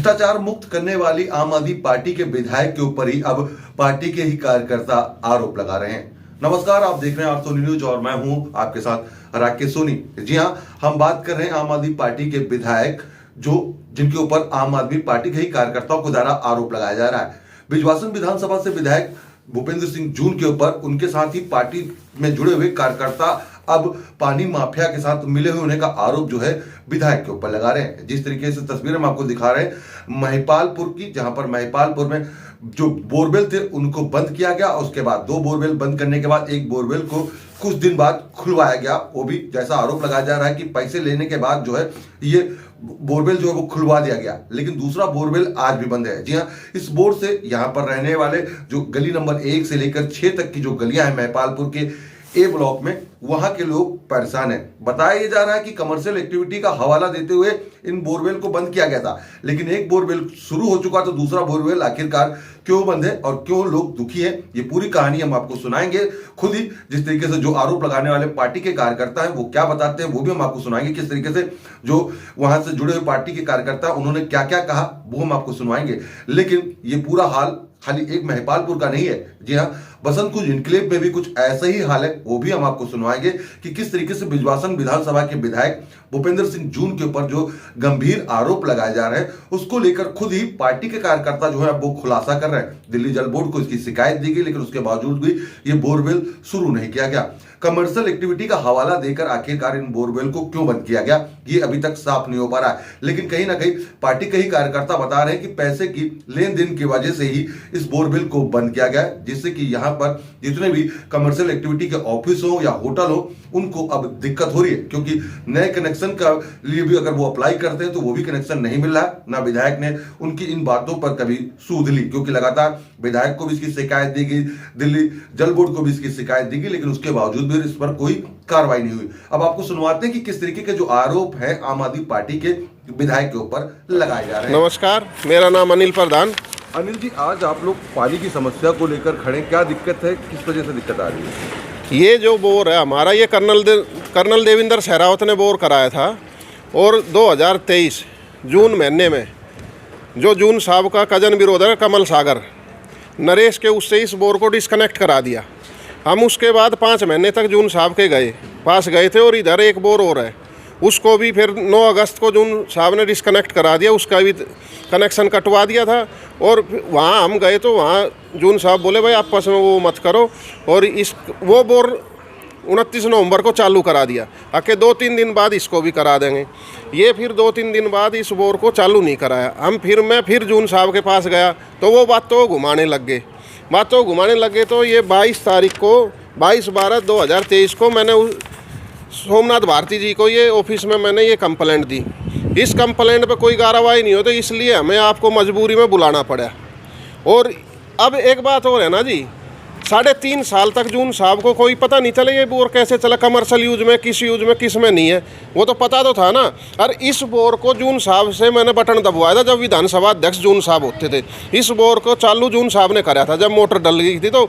भ्रष्टाचार मुक्त करने वाली आम आदमी पार्टी के विधायक के ऊपर ही अब पार्टी के ही कार्यकर्ता आरोप लगा रहे हैं। नमस्कार, आप देख रहे हैं आर सोनी न्यूज और मैं हूं आपके साथ राकेश सोनी। जी हां, हम बात कर रहे हैं आम आदमी पार्टी के विधायक जिनके ऊपर आम आदमी पार्टी के ही कार्यकर्ताओं को द्वारा आरोप लगाया जा रहा है। बिजवासन विधानसभा से विधायक भूपेंद्र सिंह जून के ऊपर उनके साथ ही पार्टी में जुड़े हुए कार्यकर्ता अब पानी माफिया के साथ मिले हुए होने का आरोप जो है विधायक के ऊपर लगा रहे हैं। जिस तरीके से तस्वीर हम आपको दिखा रहे हैं महिपालपुर की, जहां पर महिपालपुर में जो बोरवेल थे उनको बंद किया गया, उसके बाद 2 बोरवेल बंद करने के बाद एक बोरवेल को कुछ दिन बाद खुलवाया गया। वो भी जैसा आरोप लगाया जा रहा है कि पैसे लेने के बाद जो है ये बोरवेल जो है वो खुलवा दिया गया, लेकिन दूसरा बोरवेल आज भी बंद है। जी हाँ, इस बोर से यहाँ पर रहने वाले जो गली नंबर 1 से लेकर 6 तक की जो गलियां हैं महिपालपुर के ए ब्लॉक में, वहां के लोग परेशान हैं। बताया जा रहा है कि कमर्शियल एक्टिविटी का हवाला देते हुए इन बोरवेल को बंद किया गया था, लेकिन एक बोरवेल शुरू हो चुका तो दूसरा बोरवेल आखिरकार क्यों बंद है और क्यों लोग दुखी हैं, ये पूरी कहानी हम आपको सुनाएंगे। खुद ही जिस तरीके से जो आरोप लगाने वाले पार्टी के कार्यकर्ता हैं वो क्या बताते हैं वो भी हम आपको सुनाएंगे। किस तरीके से जो वहां से जुड़े हुए पार्टी के कार्यकर्ता उन्होंने क्या क्या कहा वो हम आपको सुनाएंगे। लेकिन ये पूरा हाल खाली एक महिपालपुर का नहीं है। जी हाँ, बसंत कुंज इनक्लेव में भी कुछ ऐसा ही हाल है, वो भी हम आपको सुनवाएंगे कि किस तरीके से बिजवासन विधानसभा के विधायक भूपेंद्र सिंह जून के ऊपर जो गंभीर आरोप लगाए जा रहे हैं उसको लेकर खुद ही पार्टी के कार्यकर्ता जो है अब वो खुलासा कर रहे हैं। दिल्ली जल बोर्ड को इसकी शिकायत दी गई, लेकिन उसके बावजूद भी ये बोरवेल शुरू नहीं किया गया। कमर्शियल एक्टिविटी का हवाला देकर आखिरकार इन बोरवेल को क्यों बंद किया गया ये अभी तक साफ नहीं हो पा रहा है। लेकिन कहीं ना कहीं पार्टी के ही कार्यकर्ता बता रहे हैं कि पैसे की लेन देन की वजह से ही इस बोरवेल को बंद किया गया, जिससे कि यहाँ पर जितने भी कमर्शियल एक्टिविटी के ऑफिस हो या होटल हो उनको अब दिक्कत हो रही है, क्योंकि नए कनेक्शन का लिए भी अगर वो अप्लाई करते हैं तो वो भी कनेक्शन नहीं मिल रहा है। ना विधायक ने उनकी इन बातों पर कभी सूद ली, क्योंकि लगातार विधायक को भी इसकी शिकायत दी गई, दिल्ली जल बोर्ड को भी इसकी शिकायत दी गई, लेकिन उसके बावजूद भी इस पर कोई कार्रवाई नहीं हुई। अब आपको सुनवाते हैं कि किस तरीके के जो आरोप है आम आदमी पार्टी के विधायक के ऊपर लगाए जा रहे हैं। नमस्कार, मेरा नाम अनिल प्रधान। अनिल जी, आज आप लोग पानी की समस्या को लेकर खड़े, क्या दिक्कत है, किस वजह से दिक्कत आ रही है? ये जो बोर है हमारा, ये कर्नल देवेंद्र सहरावत ने बोर कराया था और 2023 जून महीने में जो जून साहब का कजन बिरोधर कमल सागर नरेश के उससे इस बोर को डिस्कनेक्ट करा दिया। हम उसके बाद 5 महीने तक जून साहब के पास गए थे और इधर एक बोर और है, उसको भी फिर 9 अगस्त को जून साहब ने डिस्कनेक्ट करा दिया, उसका भी कनेक्शन कटवा दिया था। और वहाँ हम गए तो वहाँ जून साहब बोले भाई आपस में वो मत करो, और वो बोर 29 नवंबर को चालू करा दिया। आके 2-3 दिन बाद इसको भी करा देंगे। ये फिर 2-3 दिन बाद इस बोर को चालू नहीं कराया। मैं फिर जून साहब के पास गया तो वो बातों घुमाने लग गए। तो ये 22 तारीख को 22/12/2023 को मैंने सोमनाथ भारती जी को ये ऑफिस में मैंने ये कंप्लेंट दी। इस कंप्लेंट पे कोई कार्रवाई नहीं होती, इसलिए हमें आपको मजबूरी में बुलाना पड़ा। और अब एक बात और है ना जी, 3.5 साल तक जून साहब को कोई पता नहीं चला ये बोर कैसे चला, कमर्शियल यूज में, किस यूज में, किस में नहीं है, वो तो पता तो था ना। और इस बोर को जून साहब से मैंने बटन दबवाया था जब विधानसभा अध्यक्ष जून साहब होते थे। इस बोर को चालू जून साहब ने कराया था जब मोटर डल गई थी, तो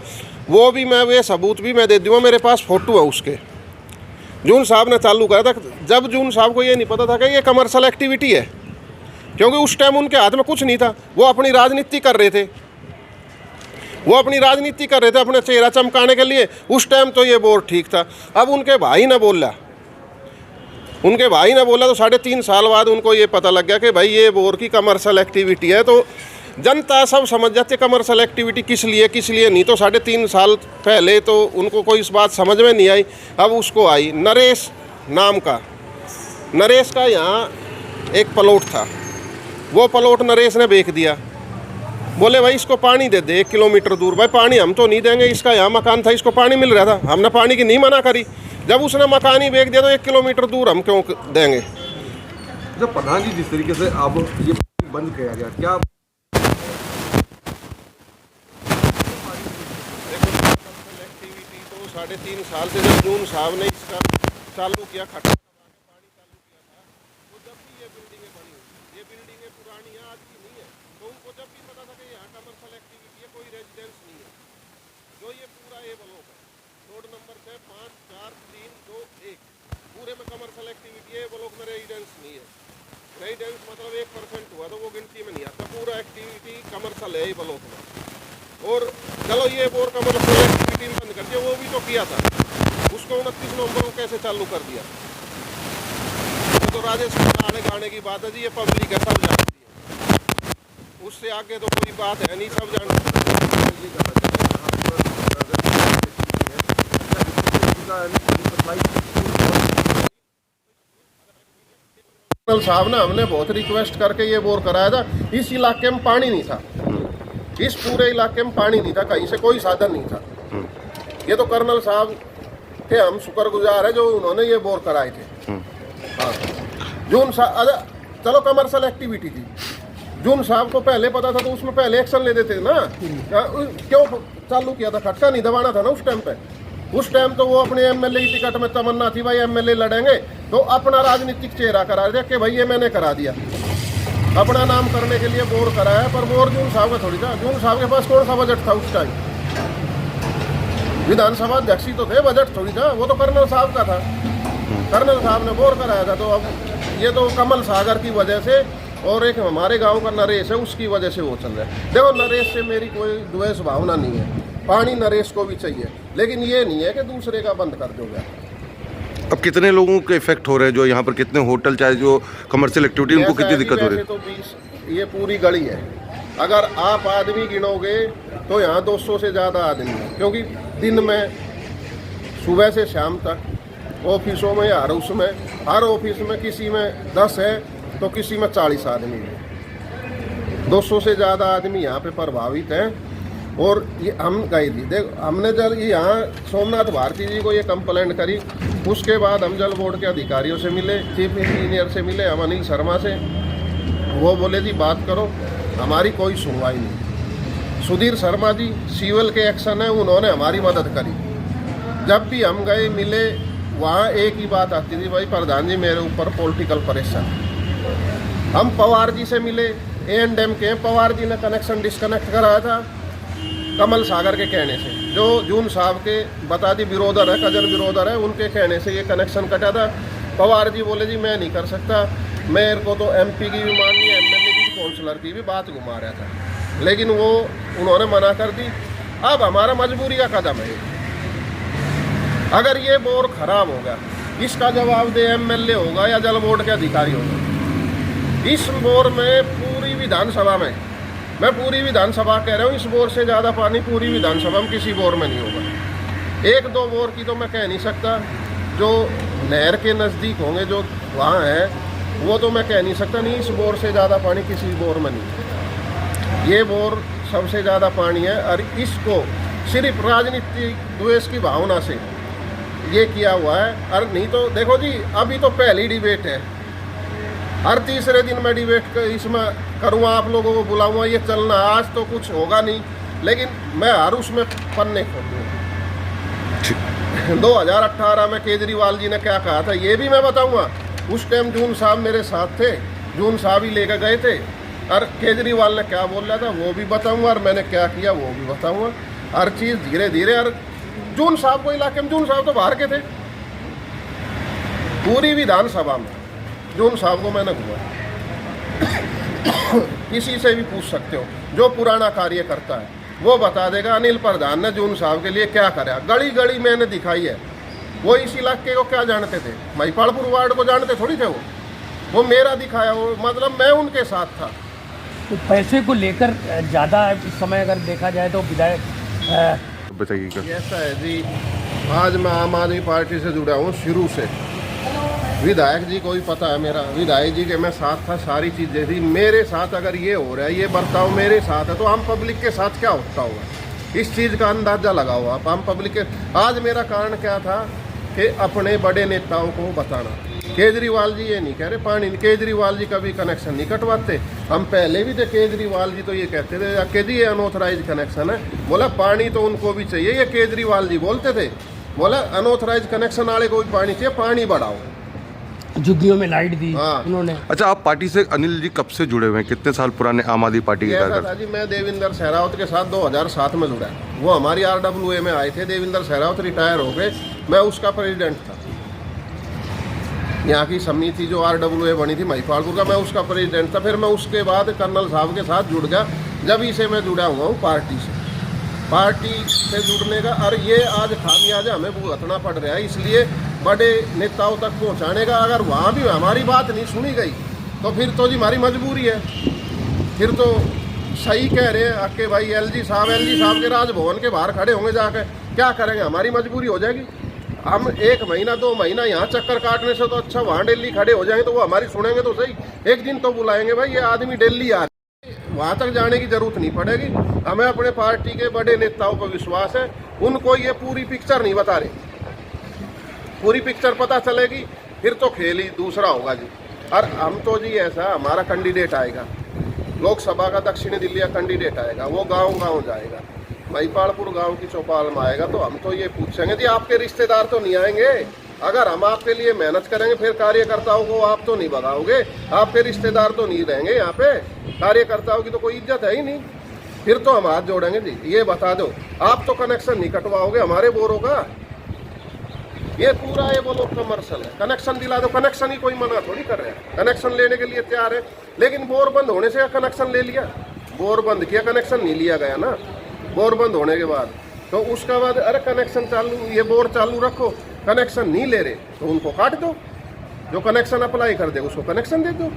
वो भी मैं सबूत भी मैं दे दूँगा, मेरे पास फोटो है उसके। जून साहब ने चालू करा था जब जून साहब को ये नहीं पता था कि ये कमर्शियल एक्टिविटी है, क्योंकि उस टाइम उनके हाथ में कुछ नहीं था। वो अपनी राजनीति कर रहे थे, अपने चेहरा चमकाने के लिए। उस टाइम तो ये बोर्ड ठीक था। अब उनके भाई ने बोला तो 3.5 साल बाद उनको ये पता लग गया कि भाई ये बोर की कमर्शियल एक्टिविटी है। तो जनता सब समझ जाती कमर्शियल एक्टिविटी किस लिए नहीं। तो 3.5 साल पहले तो उनको कोई इस बात समझ में नहीं आई। अब उसको आई। नरेश का यहाँ एक प्लॉट था, वो प्लॉट नरेश ने बेच दिया। बोले भाई इसको पानी दे दे 1 किलोमीटर दूर। भाई पानी हम तो नहीं देंगे, इसका यहाँ मकान था, इसको पानी मिल रहा था, हमने पानी की नहीं मना करी। जब उसने मकान ही बेच दिया तो 1 किलोमीटर दूर हम क्यों देंगे? जब प्रधान जी जिस तरीके से अब ये बंद किया गया, क्या 3.5 साल से जब जून साहब ने इसका चालू किया, खट्टा दबा के पानी चालू किया था, तो जब भी ये बिल्डिंगें बनी हुई, ये बिल्डिंगें पुरानी है, आज की नहीं है, तो उनको जब भी पता था कि यहाँ कमर्शियल एक्टिविटी है, कोई रेजिडेंस नहीं है। जो ये पूरा ए ब्लॉक है, रोड नंबर 6, 5, 4, 3, 2, 1, पूरे में कमर्शियल एक्टिविटी है, ब्लॉक में रेजिडेंस नहीं है। नहीं डेंस मतलब 1% हुआ तो वो गिनती में नहीं आता, पूरा एक्टिविटी कमर्शियल है ये ब्लॉक में। और चलो ये बोर कमर्शियल एक्टिविटी बंद कर दिया, वो भी तो किया था, उसको 29 नवंबर को कैसे चालू कर दिया? तो राजेश आने गाने की बात है जी, ये पब्लिक है, सब जानती है, उससे आगे तो कोई बात है नहीं, सब जानते हैं। साहब ने हमने बहुत रिक्वेस्ट करके ये बोर कराया था, इस इलाके में पानी नहीं था, इस पूरे इलाके में पानी नहीं था, कहीं से कोई साधन नहीं था। ये तो कर्नल साहब थे, हम शुक्रगुजार है जो उन्होंने ये बोर कराए थे। हाँ, जून साहब चलो कमर्शियल एक्टिविटी थी, जून साहब को पहले पता था तो उसमें पहले एक्शन ले देते ना, क्यों चालू किया था? खटका नहीं दबाना था ना उस टाइम पे। उस टाइम तो वो अपने एमएलए की टिकट में तमन्ना थी भाई एमएलए लड़ेंगे, तो अपना राजनीतिक चेहरा करा दिया कि भाई ये मैंने करा दिया, अपना नाम करने के लिए बोर कराया। पर बोर जून साहब का थोड़ी था, जून साहब के पास कौन सा बजट था उस टाइम? विधानसभा अध्यक्ष तो थे, बजट थोड़ी था, वो तो कर्नल साहब का था, कर्नल साहब ने बोर कराया था। तो अब ये तो कमल सागर की वजह से और एक हमारे गांव का नरेश है उसकी वजह से वो चल रहा है। देखो नरेश से मेरी कोई द्वेष भावना नहीं है, पानी नरेश को भी चाहिए, लेकिन ये नहीं है कि दूसरे का बंद कर दोगे। अब कितने लोगों के इफेक्ट हो रहे हैं, जो यहाँ पर कितने होटल चाहे जो कमर्शियल एक्टिविटी, उनको कितनी दिक्कत हो रही है? तो 20 ये पूरी गली है, अगर आप आदमी गिनोगे तो यहाँ 200 से ज़्यादा आदमी है, क्योंकि दिन में सुबह से शाम तक ऑफिसों में या उसमें हर ऑफिस में किसी में 10 है तो किसी में 40 आदमी है, 200 से ज़्यादा आदमी यहाँ पे प्रभावित हैं। और ये हम गए थी, देख हमने जल यहाँ सोमनाथ भारती जी को ये कंप्लेंट करी, उसके बाद हम जल बोर्ड के अधिकारियों से मिले, चीफ इंजीनियर से मिले, हम अनिल शर्मा से, वो बोले जी बात करो, हमारी कोई सुनवाई नहीं। सुधीर शर्मा जी सिविल के एक्शन है, उन्होंने हमारी मदद करी। जब भी हम गए मिले वहाँ एक ही बात आती थी, भाई प्रधान जी मेरे ऊपर पॉलिटिकल प्रेशर। हम पवार जी से मिले, A&M के पवार जी ने कनेक्शन डिस्कनेक्ट कराया था कमल सागर के कहने से, जो जून साहब के बता दी बिरोधर है, कजन बिरोधर है, उनके कहने से ये कनेक्शन कटा था। पवार जी बोले जी मैं नहीं कर सकता, मेरे को तो MP की भी माननी है, MLA की, काउंसलर की भी बात घुमा रहा था, लेकिन वो उन्होंने मना कर दी। अब हमारा मजबूरी का कदम है, अगर ये बोर खराब होगा इसका जवाब दे MLA होगा या जल बोर्ड के अधिकारी होगा। इस बोर में पूरी विधानसभा में, मैं पूरी विधानसभा कह रहा हूँ, इस बोर से ज़्यादा पानी पूरी विधानसभा में किसी बोर में नहीं होगा। 1-2 बोर की तो मैं कह नहीं सकता, जो नहर के नज़दीक होंगे जो वहाँ है वो तो मैं कह नहीं सकता, नहीं इस बोर से ज़्यादा पानी किसी बोर में नहीं। ये बोर सबसे ज़्यादा पानी है, और इसको सिर्फ राजनीतिक द्वेष की भावना से ये किया हुआ है। और नहीं तो देखो जी अभी तो पहली डिबेट है, हर तीसरे दिन मैं डिबेट इसमें करूँगा, आप लोगों को बुलाऊंगा, ये चलना आज तो कुछ होगा नहीं, लेकिन मैं हर उसमें पन्ने खोल दूँगा। 2018 में केजरीवाल जी ने क्या कहा था ये भी मैं बताऊंगा। उस टाइम जून साहब मेरे साथ थे, जून साहब ही लेकर गए थे, और केजरीवाल ने क्या बोल रहा था वो भी बताऊंगा, और मैंने क्या किया वो भी बताऊंगा। हर चीज़ धीरे धीरे। और जून साहब को इलाके में, जून साहब तो बाहर के थे, पूरी विधानसभा में जून साहब को मैंने घुमाया। किसी से भी पूछ सकते हो, जो पुराना कार्य करता है वो बता देगा अनिल प्रधान ने जून साहब के लिए क्या करा। गली गली मैंने दिखाई है। वो इस इलाके को क्या जानते थे? महिपालपुर वार्ड को जानते थोड़ी थे वो मेरा दिखाया, वो मतलब मैं उनके साथ था। तो पैसे को लेकर ज़्यादा इस समय अगर देखा जाए तो विधायक बताइए क्या? ऐसा है जी, आज मैं आम आदमी पार्टी से जुड़ा हूँ शुरू से। विधायक जी को भी पता है मेरा, विधायक जी के मैं साथ था, सारी चीज़ें थी मेरे साथ। अगर ये हो रहा है, ये बर्ताव मेरे साथ है, तो आम पब्लिक के साथ क्या होता होगा, इस चीज़ का अंदाज़ा लगाओ आप। आम पब्लिक के आज मेरा कारण क्या था कि अपने बड़े नेताओं को बताना। केजरीवाल जी ये नहीं कह रहे पानी, केजरीवाल जी कभी कनेक्शन नहीं कटवाते। हम पहले भी थे, केजरीवाल जी तो ये कहते थे कि जी ये अनऑथराइज कनेक्शन है। बोला पानी तो उनको भी चाहिए, ये केजरीवाल जी बोलते थे। बोला अनऑथराइज कनेक्शन वाले को भी पानी चाहिए, पानी बढ़ाओ। झुग्गियों में लाइट दी उन्होंने। अच्छा, आप पार्टी से अनिल जी कब से जुड़े हुए हैं? कितने साल पुराने आम आदमी पार्टी के कार्यकर्ता? जी मैं देवेंद्र सहरावत के साथ 2007 में जुड़ा। वो हमारी RWA में आए थे, देवेंद्र सहरावत रिटायर हो गए, मैं उसका प्रेसिडेंट था। यहाँ की समिति जो RWA बनी थी महिपालपुर का, मैं उसका प्रेसिडेंट था। फिर मैं उसके बाद कर्नल साहब के साथ जुड़ गया, जब से मैं जुड़ा हुआ हूँ पार्टी से जुड़ने का। और ये आज खामियाजा हमें भुगतना पड़ रहा है, इसलिए बड़े नेताओं तक पहुँचाने का। अगर वहाँ भी हमारी बात नहीं सुनी गई तो फिर तो जी हमारी मजबूरी है। फिर तो सही कह रहे हैं कि भाई LG साहब के राजभवन के बाहर खड़े होंगे जाकर, क्या करेंगे, हमारी मजबूरी हो जाएगी। हम 1 महीना 2 महीना यहाँ चक्कर काटने से तो अच्छा वहाँ दिल्ली खड़े हो जाएंगे, तो वो हमारी सुनेंगे तो सही। एक दिन तो बुलाएंगे भाई ये आदमी दिल्ली आ रहे, वहाँ तक जाने की जरूरत नहीं पड़ेगी। हमें अपने पार्टी के बड़े नेताओं पर विश्वास है, उनको ये पूरी पिक्चर नहीं बता रहे। पूरी पिक्चर पता चलेगी फिर तो खेल ही दूसरा होगा जी। और हम तो जी ऐसा, हमारा कैंडिडेट आएगा लोकसभा का, दक्षिणी दिल्ली का कैंडिडेट आएगा, वो गांव जाएगा, महिपालपुर गांव की चौपाल में आएगा, तो हम तो ये पूछेंगे जी आपके रिश्तेदार तो नहीं आएंगे? अगर हम आपके लिए मेहनत करेंगे फिर कार्यकर्ताओं को आप तो नहीं भगाओगे, आपके रिश्तेदार तो नहीं रहेंगे यहाँ पे, कार्यकर्ताओं की तो कोई इज्जत है ही नहीं। फिर तो हम हाथ जोड़ेंगे जी। ये बता दो, आप तो कनेक्शन नहीं कटवाओगे हमारे बोरों का। ये पूरा ये बोलो कमर्शियल है, कनेक्शन दिला दो, कनेक्शन ही कोई मना थोड़ी कर रहे हैं, कनेक्शन लेने के लिए तैयार है। लेकिन बोर बंद होने से कनेक्शन ले लिया, बोर बंद किया, कनेक्शन नहीं लिया गया ना। बोर बंद होने के बाद तो उसका बाद अरे कनेक्शन चालू, ये बोर चालू रखो, कनेक्शन नहीं ले रहे तो उनको काट दो। जो कनेक्शन अप्लाई कर दे उसको कनेक्शन दे दो,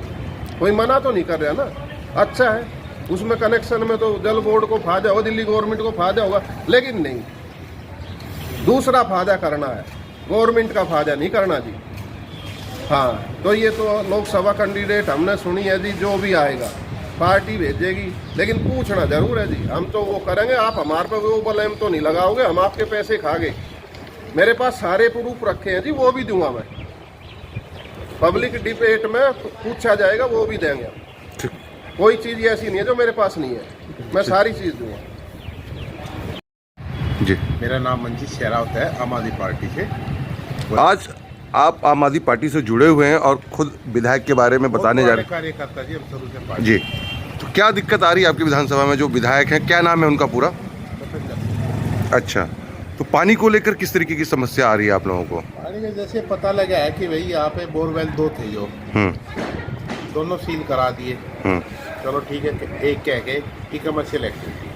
कोई मना तो नहीं कर रहा ना। अच्छा है, उसमें कनेक्शन में तो जल बोर्ड को फायदा हो, दिल्ली गवर्नमेंट को फायदा होगा, लेकिन नहीं, दूसरा फायदा करना है, गवर्नमेंट का फायदा नहीं करना जी। हाँ, तो ये तो लोकसभा कैंडिडेट हमने सुनी है जी, जो भी आएगा पार्टी भेजेगी, लेकिन पूछना जरूर है जी। हम तो वो करेंगे, आप हमारे पे वो ब्लेम तो नहीं लगाओगे, हम आपके पैसे खा गए। मेरे पास सारे प्रूफ रखे हैं जी, वो भी दूंगा मैं, पब्लिक डिबेट में पूछा जाएगा, वो भी देंगे। कोई चीज़ ऐसी नहीं है जो मेरे पास नहीं है, मैं सारी चीज़ दूंगा जी। मेरा नाम मंजीत शेरावत है, आम आदमी पार्टी से। आज आप आम आदमी पार्टी से जुड़े हुए हैं और खुद विधायक के बारे में बताने जा रहे हैं कार्यकर्ता जी, हम शुरू से पार्टी जी। तो क्या दिक्कत आ रही है आपकी विधानसभा में? जो विधायक हैं, क्या नाम है उनका पूरा? अच्छा, तो पानी को लेकर किस तरीके की समस्या आ रही है आप लोगों को? पानी का जैसे पता लगा है कि भाई यहाँ पे बोरवेल 2 थे, जो दोनों सील करा दिए। चलो ठीक है, एक कह के कि कमर्शियल एक्टिविटी,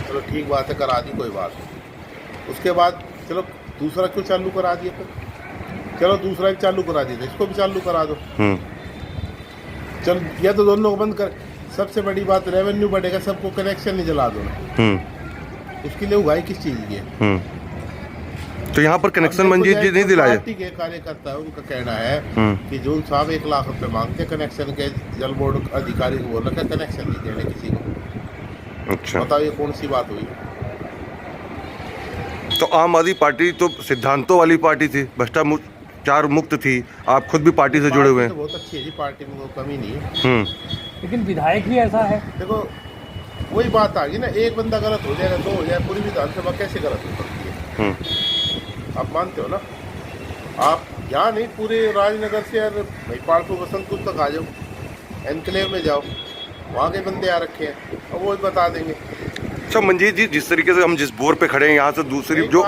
चलो ठीक बात है, करा दी, कोई बात नहीं। उसके बाद चलो दूसरा क्यों चालू करा दिया? फिर चलो दूसरा भी चालू करा दिया, इसको भी चालू करा दो। चलो या तो दोनों को बंद कर। सबसे बड़ी बात रेवेन्यू बढ़ेगा, सबको कनेक्शन नहीं जला दो ना। उसके लिए उगाई किस चीज़ की है? तो यहाँ पर कनेक्शन मंजीत जी नहीं दिलाए? पार्टी के कार्यकर्ता है, उनका कहना है कि जून साहब 1 लाख रुपए मांगते कनेक्शन के, जल बोर्ड अधिकारी को बोल रखा है कनेक्शन नहीं देने किसी को। अच्छा, बताओ ये कौन सी बात हुई? तो आम आदमी पार्टी तो सिद्धांतों वाली पार्टी थी, भ्रष्टाचार मुक्त थी, आप खुद भी पार्टी से जुड़े हुए हैं। तो बहुत अच्छी है जी, पार्टी में कोई कमी नहीं है। लेकिन विधायक ही ऐसा है। देखो वही बात आ गई ना, एक बंदा गलत हो जाएगा, 2 हो जाए, पूरी विधानसभा कैसे गलत हो सकती है? आप मानते हो ना? आप यहाँ नहीं, पूरे राजनगर से यार महिपालपुर बसंतपुर तक आ जाओ, एनक्लेव में जाओ, वहाँ के बंदे आ रखे हैं, और वो बता देंगे। अच्छा मंजीत जी, जिस तरीके से हम जिस बोर पे खड़े हैं, यहाँ से दूसरी जो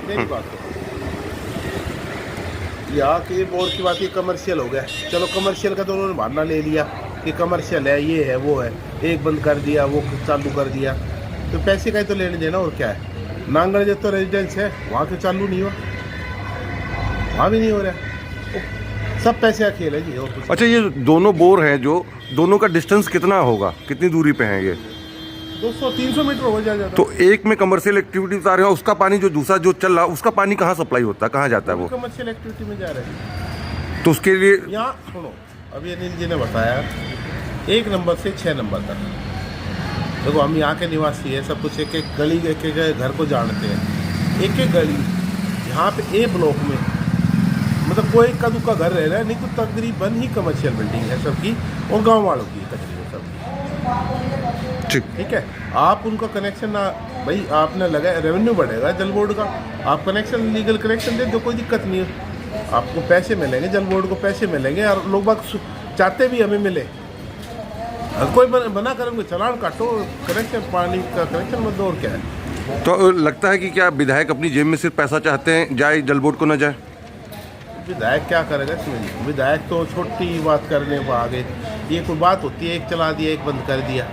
मेरी बात यहाँ की बोर की बात, ये कमर्शियल हो गया। चलो कमर्शियल का तो उन्होंने बहाना ले लिया कि कमर्शियल है, ये है, वो है, एक बंद कर दिया, वो चालू कर दिया, तो पैसे का ही तो लेने देना, और क्या है? नांगड़ जो तो रेजिडेंस है, वहाँ के चालू नहीं हुआ, वहाँ भी नहीं हो रहा, सब पैसे का खेल है जी, और कुछ। अच्छा, ये दोनों बोर हैं, जो दोनों का डिस्टेंस कितना होगा, कितनी दूरी पे हैं ये? 200-300 मीटर हो जाएगा। तो एक में कमर्शियल एक्टिविटी बता रहे हो, उसका पानी जो दूसरा जो चल रहा है, उसका पानी कहाँ सप्लाई होता है, कहाँ जाता है वो? कमर्शियल एक्टिविटी में जा रहे हैं। तो उसके लिए यहाँ सुनो, अभी अनिल जी ने बताया 1 नंबर से 6 नंबर तक। देखो हम यहाँ के निवासी है, सब कुछ एक गली एक घर को जानते हैं, एक गली यहाँ पे ए ब्लॉक में, मतलब कोई इक्का दुक्का घर रह रहा है, नहीं तो तकरीबन ही कमर्शियल बिल्डिंग है सबकी, और गाँव वालों की तकरीबन सबकी। ठीक है, आप उनका कनेक्शन ना भाई आपने लगाया, रेवेन्यू बढ़ेगा जल बोर्ड का, आप कनेक्शन लीगल कनेक्शन दे दो, कोई दिक्कत नहीं है, आपको पैसे मिलेंगे, जल बोर्ड को पैसे मिलेंगे, और लोग बाग चाहते भी हमें मिले। कोई बना कर उनको चलान काटो, कनेक्शन पानी का कनेक्शन मत दो, और क्या है? तो लगता है कि क्या विधायक अपनी जेब में सिर्फ पैसा चाहते हैं, जाए जल बोर्ड को न जाए? विधायक क्या करेगा इसमें? विधायक तो छोटी बात करने को आगे, ये कोई बात होती है, एक चला दिया एक बंद कर दिया।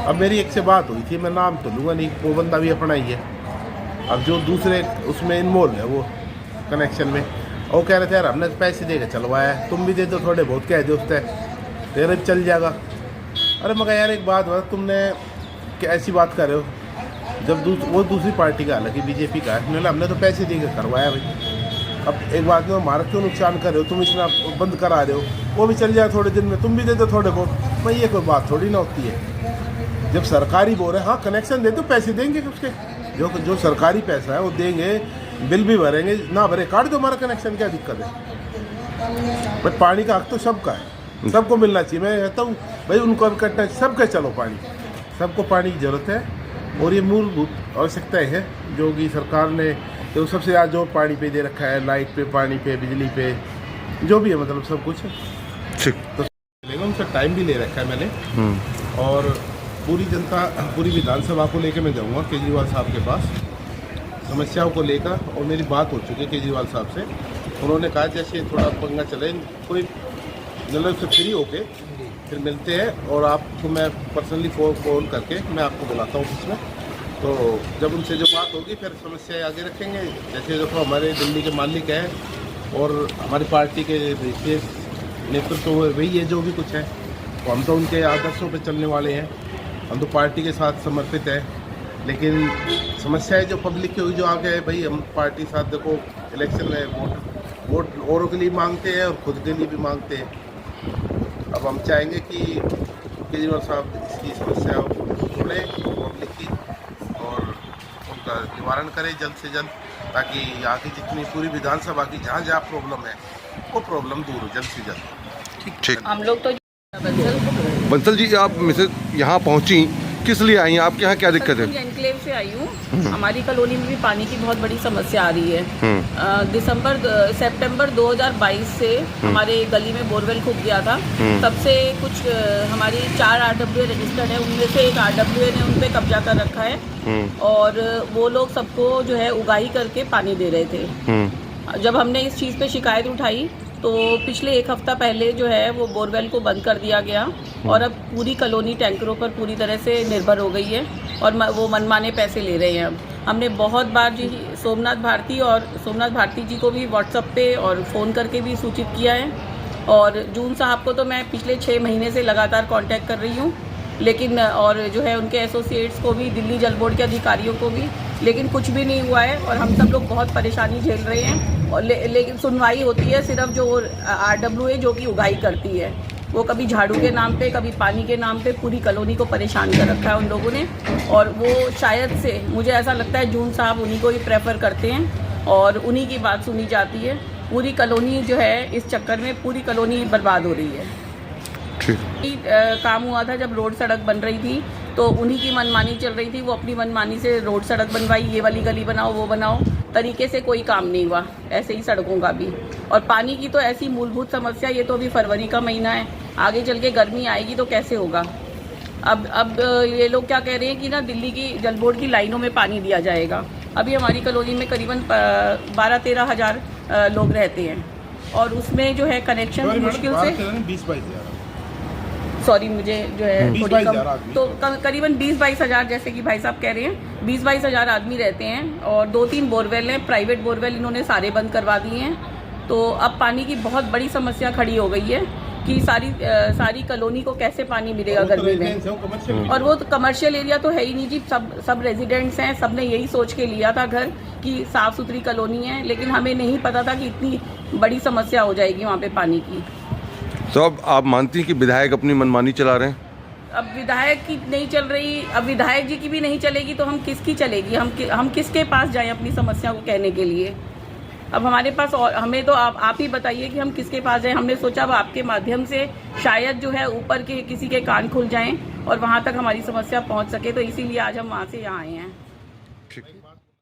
अब मेरी एक से बात हुई थी, मैं नाम तो लूँगा नहीं, वो बंदा भी अपना ही है। अब जो दूसरे उसमें इन्वॉल्व है वो कनेक्शन में, वो कह रहे थे यार हमने पैसे दे के चलवाया है, तुम भी दे दो थोड़े बहुत, कह दोस्त है तेरे भी चल जाएगा। अरे मगर यार एक बात बता, तुमने क्या ऐसी बात कर रहे हो? जब वो दूसरी पार्टी का, हालांकि बीजेपी का है, हमने तो पैसे दे के करवाया भाई। अब एक बात में हमारा क्यों नुकसान कर रहे हो? तुम इतना बंद करा रहे हो, वो भी चल जाए थोड़े दिन में, तुम भी दे दो थोड़े बहुत। भाई ये कोई बात थोड़ी ना होती है। जब सरकारी बोल रहे हैं, हाँ कनेक्शन दे दो, पैसे देंगे उसके, जो सरकारी पैसा है वो देंगे, बिल भी भरेंगे, ना भरे काट दो हमारा कनेक्शन, क्या दिक्कत है? बट पानी का हक तो सबका है, सबको मिलना चाहिए। मैं कहता हूँ भाई उनको भी कटना, सबके चलो पानी, सबको पानी की ज़रूरत है। और ये मूलभूत आवश्यकताएं है जो कि सरकार ने तो सबसे ज़्यादा जो पानी पे दे रखा है, लाइट पे, पानी पे, बिजली पे, जो भी है, मतलब सब कुछ ठीक। तो लेकिन उनसे टाइम भी ले रखा है मैंने। और पूरी जनता, पूरी विधानसभा को लेकर मैं जाऊंगा केजरीवाल साहब के पास, समस्याओं को लेकर। और मेरी बात हो चुकी है केजरीवाल साहब से, उन्होंने कहा जैसे थोड़ा पंगा चले, कोई मतलब से फ्री होके फिर मिलते हैं और आपको मैं पर्सनली फ़ोन करके मैं आपको बुलाता हूँ ऑफिस में। तो जब उनसे जो बात होगी फिर समस्याएं आगे रखेंगे। जैसे देखो हमारे दिल्ली के मालिक हैं और हमारी पार्टी के विशेष नेतृत्व वही है जो भी कुछ है, तो हम तो उनके आदर्शों पर चलने वाले हैं, हम तो पार्टी के साथ समर्पित हैं। लेकिन समस्याएं जो पब्लिक की हुई जो आगे है, भाई हम पार्टी साथ देखो इलेक्शन में वोट औरों के लिए मांगते हैं और खुद के लिए भी मांगते हैं। अब हम चाहेंगे कि केजरीवाल साहब इसकी समस्या छोड़े पब्लिक की और उनका निवारण करें जल्द से जल्द, ताकि यहाँ की जितनी पूरी विधानसभा की जहाँ जहाँ प्रॉब्लम है वो प्रॉब्लम दूर हो जल्द से जल्द। ठीक। हम लोग तो बंसल जी, आप मिसेज यहाँ पहुँची किस लिए आई हैं? आपके यहाँ क्या दिक्कत है? एनक्लेव से आई हूँ। हमारी कॉलोनी में भी पानी की बहुत बड़ी समस्या आ रही है। सितंबर 2022 से हमारे गली में बोरवेल खुद गया था, तब से कुछ हमारी 4 RWA रजिस्टर्ड है, उनमें से एक RWA ने उन पे कब्जा कर रखा है और वो लोग सबको जो है उगाही करके पानी दे रहे थे। जब हमने इस चीज़ पे शिकायत उठाई तो पिछले 1 हफ्ता पहले जो है वो बोरवेल को बंद कर दिया गया और अब पूरी कॉलोनी टैंकरों पर पूरी तरह से निर्भर हो गई है और वो मनमाने पैसे ले रहे हैं। अब हमने बहुत बार जी सोमनाथ भारती जी को भी व्हाट्सएप पे और फ़ोन करके भी सूचित किया है और जून साहब को तो मैं पिछले 6 महीने से लगातार कांटेक्ट कर रही हूँ, लेकिन और जो है उनके एसोसिएट्स को भी, दिल्ली जल बोर्ड के अधिकारियों को भी, लेकिन कुछ भी नहीं हुआ है और हम सब लोग बहुत परेशानी झेल रहे हैं। और लेकिन सुनवाई होती है सिर्फ जो RWA जो कि उगाही करती है, वो कभी झाड़ू के नाम पे, कभी पानी के नाम पे पूरी कॉलोनी को परेशान कर रखा है उन लोगों ने। और वो शायद से मुझे ऐसा लगता है जून साहब उन्हीं को ही प्रेफर करते हैं और उन्हीं की बात सुनी जाती है। पूरी कॉलोनी जो है इस चक्कर में पूरी कॉलोनी बर्बाद हो रही है। काम हुआ था जब रोड सड़क बन रही थी तो उन्हीं की मनमानी चल रही थी, वो अपनी मनमानी से रोड सड़क बनवाई, ये वाली गली बनाओ वो बनाओ, तरीके से कोई काम नहीं हुआ। ऐसे ही सड़कों का भी। और पानी की तो ऐसी मूलभूत समस्या, ये तो अभी फरवरी का महीना है, आगे चल के गर्मी आएगी तो कैसे होगा। अब ये लोग क्या कह रहे हैं कि ना दिल्ली की जल बोर्ड की लाइनों में पानी दिया जाएगा। अभी हमारी कॉलोनी में करीबन 12-13 हज़ार लोग रहते हैं और उसमें जो है कनेक्शन मुश्किल से 20-22 हज़ार, सॉरी मुझे जो है 20-22 हज़ार आदमी, तो करीबन 20-22 हज़ार, जैसे कि भाई साहब कह रहे हैं 20-22 हज़ार आदमी रहते हैं और 2-3 बोरवेल हैं, प्राइवेट बोरवेल इन्होंने सारे बंद करवा दिए हैं। तो अब पानी की बहुत बड़ी समस्या खड़ी हो गई है कि सारी कॉलोनी को कैसे पानी मिलेगा गर्मी में। और वो तो कमर्शियल एरिया तो है ही नहीं जी, सब रेजिडेंट्स हैं, सब ने यही सोच के लिया था घर कि साफ़ सुथरी कॉलोनी है, लेकिन हमें नहीं पता था कि इतनी बड़ी समस्या हो जाएगी वहाँ पे पानी की। तो अब आप मानती हैं कि विधायक अपनी मनमानी चला रहे हैं? अब विधायक की नहीं चल रही, अब विधायक जी की भी नहीं चलेगी तो हम किसकी चलेगी? हम किसके पास जाएं अपनी समस्या को कहने के लिए? अब हमारे पास और हमें तो आप ही बताइए कि हम किसके पास जाएं। हमने सोचा अब आपके माध्यम से शायद जो है ऊपर के किसी के कान खुल जाएं और वहां तक हमारी समस्या पहुंच सके, तो इसीलिए आज हम वहां से यहाँ आए हैं। ठीक।